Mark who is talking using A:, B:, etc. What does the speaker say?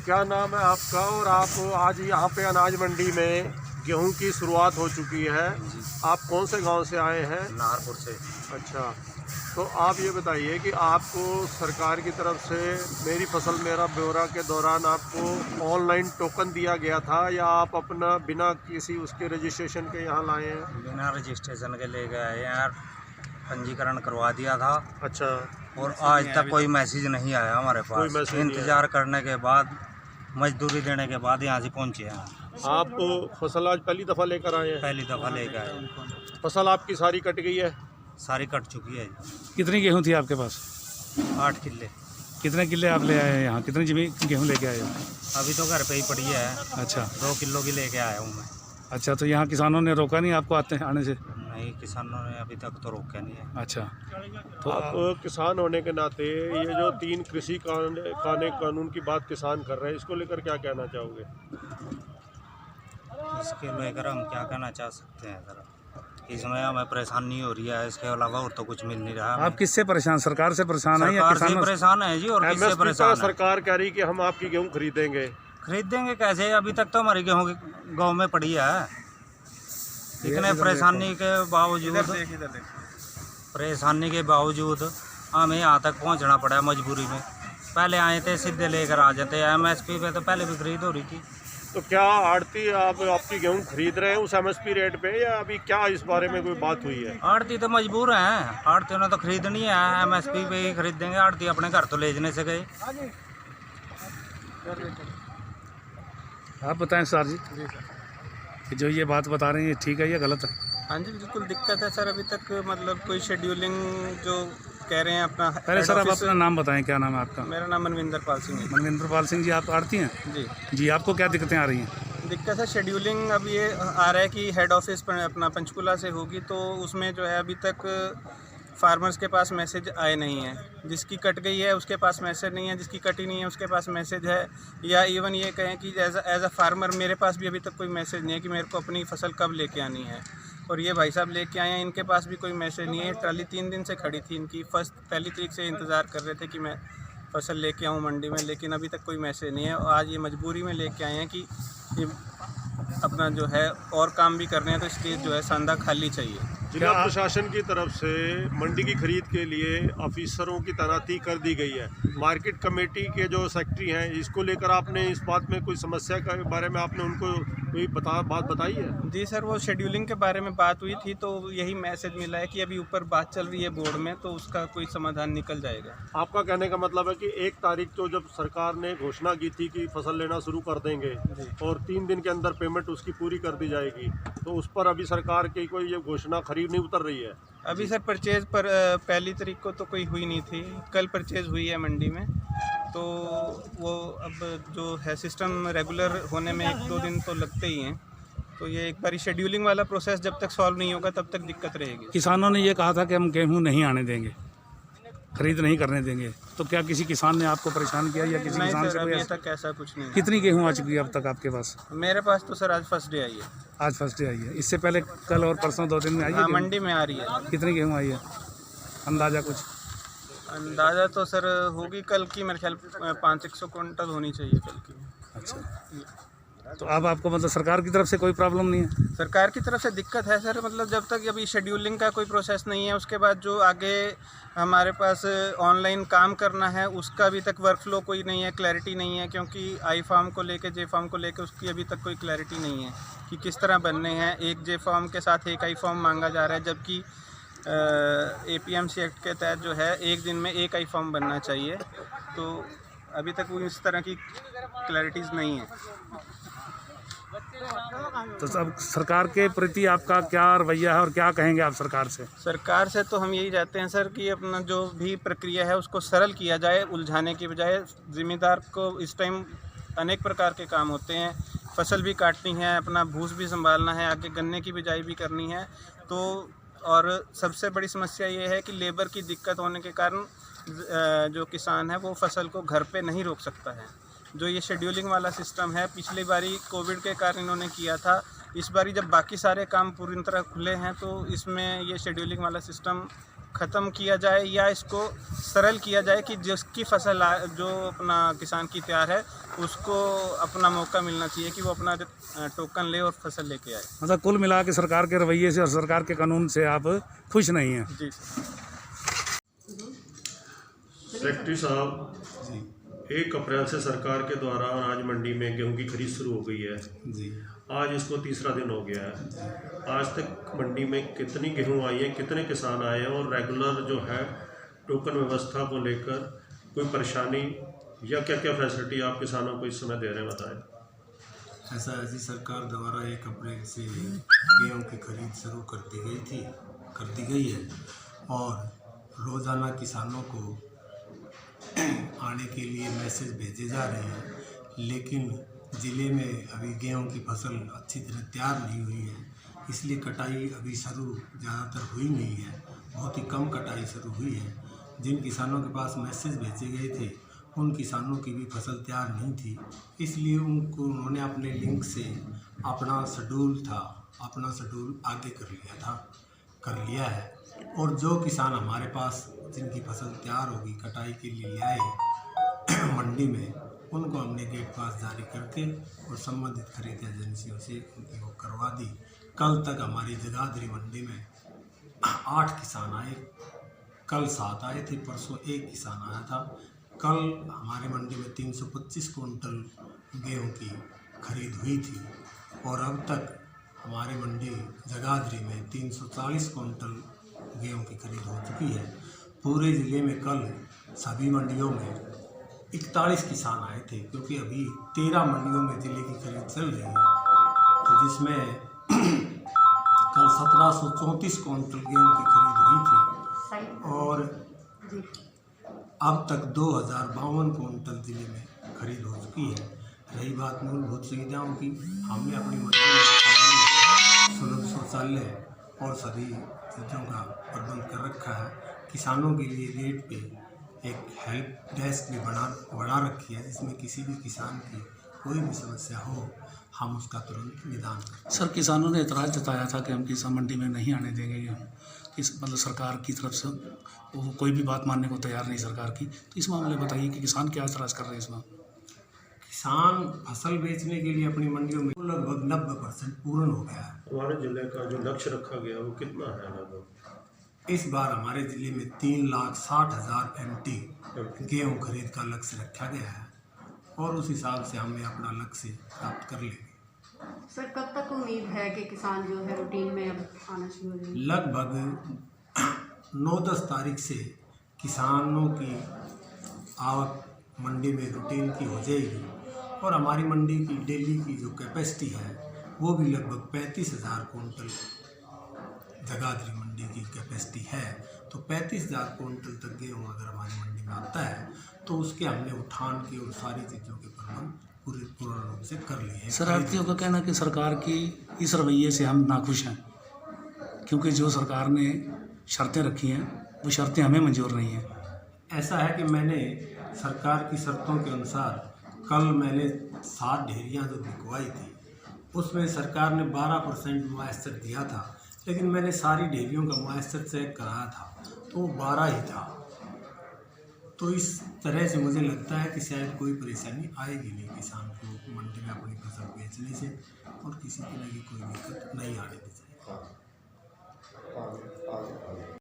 A: क्या नाम है आपका? और आप आज यहाँ पे अनाज मंडी में गेहूं की शुरुआत हो चुकी है। आप कौन से गांव से आए हैं?
B: नाहरपुर से।
A: अच्छा, तो आप ये बताइए कि आपको सरकार की तरफ से मेरी फसल मेरा ब्यौरा के दौरान आपको ऑनलाइन टोकन दिया गया था या आप अपना बिना किसी उसके रजिस्ट्रेशन के यहाँ लाए हैं?
B: बिना रजिस्ट्रेशन के ले गए यार, पंजीकरण करवा दिया था।
A: अच्छा,
B: और आज तक कोई मैसेज नहीं आया हमारे पास। इंतजार करने के बाद, मजदूरी देने के बाद यहाँ से पहुँचे हैं।
A: आप फसल आज पहली दफ़ा लेकर आए हैं?
B: पहली दफ़ा लेकर आए।
A: फसल आपकी सारी कट गई है?
B: सारी कट चुकी है।
C: कितनी गेहूं थी आपके पास?
B: 8 किले।
C: कितने किले आप ले आए हैं यहाँ? कितनी जमीन गेहूं लेके आए हो?
B: अभी तो घर पे ही पड़ी है।
C: अच्छा,
B: 2 किलो की लेके आया हूँ मैं।
C: अच्छा, तो यहाँ किसानों ने रोका नहीं आपको आने से?
B: नहीं, किसानों ने अभी तक तो रोका नहीं है।
C: अच्छा,
A: तो आप किसान होने के नाते ये जो 3 कृषि कानून की बात किसान कर रहे हैं, इसको लेकर क्या कहना चाहोगे?
B: इसके लेकर हम क्या कहना चाह सकते हैं सर? इसमें हमें परेशानी हो रही है, इसके अलावा और तो कुछ मिल नहीं रहा है।
C: आप किससे परेशान? सरकार से परेशान है या
B: सरकार से
C: किसानों से?
B: परेशान है जी। और किससे
A: MSP
B: परेशान है?
A: सरकार कह रही कि हम आपकी गेहूं खरीदेंगे।
B: खरीदेंगे कैसे? अभी तक तो हमारी गेहूँ गाँव में पड़ी है। इतने परेशानी के बावजूद हमें यहाँ तक पहुँचना पड़ा है मजबूरी में। पहले आए थे सीधे लेकर आ जाते हैं। MSP पे तो पहले भी खरीद हो रही थी।
A: तो क्या आड़ती आपकी गेहूं खरीद रहे हैं उस MSP रेट पे, या अभी क्या इस बारे में कोई बात हुई है?
B: आड़ती तो मजबूर हैं। आड़तियों ने तो खरीदनी है, MSP पे ही खरीदेंगे। आड़ती अपने घर तो लेजने से गए।
C: आप बताएं सर जी कि जो ये बात बता रहे हैं ठीक है या गलत है?
D: हाँ जी, बिल्कुल दिक्कत है सर। अभी तक मतलब कोई शेड्यूलिंग जो कह रहे हैं अपना।
C: पहले सर आप अपना नाम बताएं, क्या नाम है आपका?
D: मेरा नाम मनविंदर पाल सिंह है।
C: मनविंदर पाल सिंह जी, आप आड़ती हैं?
D: जी
C: जी, आपको क्या दिक्कतें आ रही हैं?
D: दिक्कत है शेड्यूलिंग। अब ये आ रहा है कि हेड ऑफिस पर अपना पंचकुला से होगी, तो उसमें जो है अभी तक फार्मर्स के पास मैसेज आए नहीं है। जिसकी कट गई है उसके पास मैसेज नहीं है, जिसकी कटी नहीं है उसके पास मैसेज है। या इवन ये कहें कि एज अ फार्मर मेरे पास भी अभी तक कोई मैसेज नहीं है कि मेरे को अपनी फसल कब लेके आनी है। और ये भाई साहब लेके आए हैं, इनके पास भी कोई मैसेज नहीं है। ट्राली 3 दिन से खड़ी थी इनकी। पहली तारीख से इंतज़ार कर रहे थे कि मैं फसल लेके आऊँ मंडी में, लेकिन अभी तक कोई मैसेज नहीं है। और आज ये मजबूरी में लेके आए हैं कि ये अपना जो है और काम भी करने हैं, तो इसलिए जो है सांदा खाली चाहिए।
A: जिला प्रशासन की तरफ से मंडी की खरीद के लिए ऑफिसरों की तैनाती कर दी गई है। मार्केट कमेटी के जो सेक्रेटरी हैं, इसको लेकर आपने इस बात में कोई समस्या के बारे में आपने उनको कोई बात बताई है?
D: जी सर, वो शेड्यूलिंग के बारे में बात हुई थी, तो यही मैसेज मिला है कि अभी ऊपर बात चल रही है बोर्ड में, तो उसका कोई समाधान निकल जाएगा।
A: आपका कहने का मतलब है कि 1 तारीख तो जब सरकार ने घोषणा की थी कि फसल लेना शुरू कर देंगे और 3 दिन के अंदर पेमेंट उसकी पूरी कर दी जाएगी, तो उस पर अभी सरकार की कोई ये घोषणा खरीद नहीं उतर रही है?
D: अभी सर परचेज पर पहली तारीख को तो कोई हुई नहीं थी। कल परचेज हुई है मंडी में, तो वो अब जो है सिस्टम रेगुलर होने में 1-2 दिन तो लगते ही हैं। तो ये एक बारी शेड्यूलिंग वाला प्रोसेस जब तक सॉल्व नहीं होगा तब तक दिक्कत रहेगी।
C: किसानों ने ये कहा था कि हम गेहूं नहीं आने देंगे, खरीद नहीं करने देंगे, तो क्या किसी किसान ने आपको परेशान किया या किसी
D: नहीं
C: किसान
D: सर,
C: से
D: अभी
C: कोई
D: तक ऐसा कुछ नहीं है।
C: कितनी गेहूं आ चुकी है अब तक आपके पास?
D: मेरे पास तो सर आज फर्स्ट डे आई है।
C: आज फर्स्ट डे आई है। इससे पहले कल और परसों 2 दिन में आई है
D: हाँ,
C: गेहूं?
D: मंडी में आ रही है।
C: कितनी गेहूं आई है अंदाजा कुछ?
D: अंदाज़ा तो सर होगी कल की, मेरे ख्याल 500-100 क्विंटल होनी चाहिए कल की।
C: अच्छा, तो अब आपको मतलब सरकार की तरफ से कोई प्रॉब्लम नहीं है?
D: सरकार की तरफ से दिक्कत है सर, मतलब जब तक अभी शेड्यूलिंग का कोई प्रोसेस नहीं है, उसके बाद जो आगे हमारे पास ऑनलाइन काम करना है उसका अभी तक वर्कफ्लो कोई नहीं है, क्लैरिटी नहीं है। क्योंकि आई फार्म को लेके जे फार्म को लेके उसकी अभी तक कोई क्लैरिटी नहीं है कि किस तरह बनने हैं। एक जे फार्म के साथ एक आई फार्म मांगा जा रहा है, जबकि APMC एक्ट के तहत जो है 1 दिन में 1 आई फार्म बनना चाहिए। तो अभी तक वो इस तरह की क्लैरिटीज़ नहीं है।
C: तो अब सरकार के प्रति आपका क्या रवैया है और क्या कहेंगे आप सरकार से?
D: सरकार से तो हम यही चाहते हैं सर कि अपना जो भी प्रक्रिया है उसको सरल किया जाए, उलझाने की बजाय। ज़िम्मेदार को इस टाइम अनेक प्रकार के काम होते हैं, फसल भी काटनी है, अपना भूस भी संभालना है, आगे गन्ने की बिजाई भी करनी है। तो और सबसे बड़ी समस्या ये है कि लेबर की दिक्कत होने के कारण जो किसान है वो फसल को घर पे नहीं रोक सकता है। जो ये शेड्यूलिंग वाला सिस्टम है, पिछली बारी कोविड के कारण इन्होंने किया था। इस बारी जब बाकी सारे काम पूरी तरह खुले हैं तो इसमें ये शेड्यूलिंग वाला सिस्टम ख़त्म किया जाए या इसको सरल किया जाए कि जिसकी फसल जो अपना किसान की तैयार है उसको अपना मौका मिलना चाहिए कि वो अपना टोकन ले और फसल लेके आए।
C: मतलब कुल मिला के सरकार के रवैये से और सरकार के कानून से आप खुश नहीं हैं?
D: जी
A: सेक्रेटरी साहब, 1 अप्रैल से सरकार के द्वारा अनाज मंडी में गेहूं की खरीद शुरू हो गई है
C: जी।
A: आज इसको तीसरा दिन हो गया है। आज तक मंडी में कितनी गेहूं आई है, कितने किसान आए हैं और रेगुलर जो है टोकन व्यवस्था को लेकर कोई परेशानी या क्या क्या फैसिलिटी आप किसानों को इस समय दे रहे हैं, बताएं।
E: ऐसी सरकार द्वारा 1 अप्रैल से गेहूं की खरीद शुरू कर दी गई है और रोज़ाना किसानों को आने के लिए मैसेज भेजे जा रहे हैं, लेकिन ज़िले में अभी गेहूं की फसल अच्छी तरह तैयार नहीं हुई है, इसलिए कटाई अभी शुरू ज़्यादातर हुई नहीं है। बहुत ही कम कटाई शुरू हुई है। जिन किसानों के पास मैसेज भेजे गए थे उन किसानों की भी फसल तैयार नहीं थी, इसलिए उन्होंने अपने लिंक से अपना शेड्यूल आगे कर लिया है। और जो किसान हमारे पास जिनकी फसल तैयार होगी कटाई के लिए ले आए मंडी में, उनको हमने गेट पास जारी करके और संबंधित खरीद एजेंसियों से उनकी वो करवा दी। कल तक हमारी जगाधरी मंडी में 8 किसान आए, कल 7 आए थे, परसों 1 किसान आया था। कल हमारी मंडी में 325 कुंटल गेहूं की खरीद हुई थी और अब तक हमारी मंडी जगाधरी में 340 कुंटल गेहूं की खरीद हो चुकी है। पूरे ज़िले में कल सभी मंडियों में 41 किसान आए थे, क्योंकि अभी 13 मंडियों में ज़िले की खरीद चल रही है, तो जिसमें कल 1734 कुंटल गेहूं की खरीद हुई थी और अब तक 2052 कुंटल ज़िले में खरीद हो चुकी है। रही बात मूलभूत सुविधाओं की, हमने अपनी मंडी में सुलभ शौचालय और सभी चीज़ों का प्रबंध कर रखा है। किसानों के लिए गेट पे एक हेल्प डेस्क भी बना रखी है, जिसमें किसी भी किसान की कोई भी समस्या हो हम उसका तुरंत निदान करें।
C: सर, किसानों ने एतराज़ जताया था कि हम किसान मंडी में नहीं आने देंगे, मतलब सरकार की तरफ से वो कोई भी बात मानने को तैयार नहीं सरकार की, तो इस मामले में बताइए कि किसान क्या एतराज़ कर रहे हैं इसमें?
E: किसान फसल बेचने के लिए अपनी मंडियों में लगभग 90% पूर्ण हो गया है।
A: हमारे जिले का जो लक्ष्य रखा गया वो कितना है लगभग?
E: इस बार हमारे ज़िले में 3,60,000 MT गेहूँ खरीद का लक्ष्य रखा गया है और उस हिसाब से हमें अपना लक्ष्य प्राप्त कर लेंगे।
F: सर, कब तक उम्मीद है कि किसान जो है रूटीन में अब आना शुरू हो जाएंगे?
E: लगभग 9-10 तारीख से किसानों की आवक मंडी में रूटीन की हो जाएगी और हमारी मंडी की डेली की जो कैपेसिटी है वो भी लगभग 35,000 कुंटल जगाधरी मंडी की कैपेसिटी है। तो 35,000 कुंटल तक गेहूँ अगर हमारी मंडी में आता है तो उसके हमने उठान की और सारी चीज़ों के प्रबंध पूर्ण रूप से कर लिए हैं।
C: शरारतियों का कहना है कि सरकार की इस रवैये से हम नाखुश हैं, क्योंकि जो सरकार ने शर्तें रखी हैं वो शर्तें हमें मंजूर नहीं हैं।
E: ऐसा है कि मैंने सरकार की शर्तों के अनुसार कल मैंने 7 ढेरियाँ जो बिकवाई थी उसमें सरकार ने 12% मॉइस्चर दिया था, लेकिन मैंने सारी ढेरियों का मॉइस्चर चेक कराया था तो वो 12 ही था। तो इस तरह से मुझे लगता है कि शायद कोई परेशानी आएगी नहीं किसान को मंडी में अपनी फसल बेचने से और किसी तरह की कोई दिक्कत नहीं आने दी जाएगी।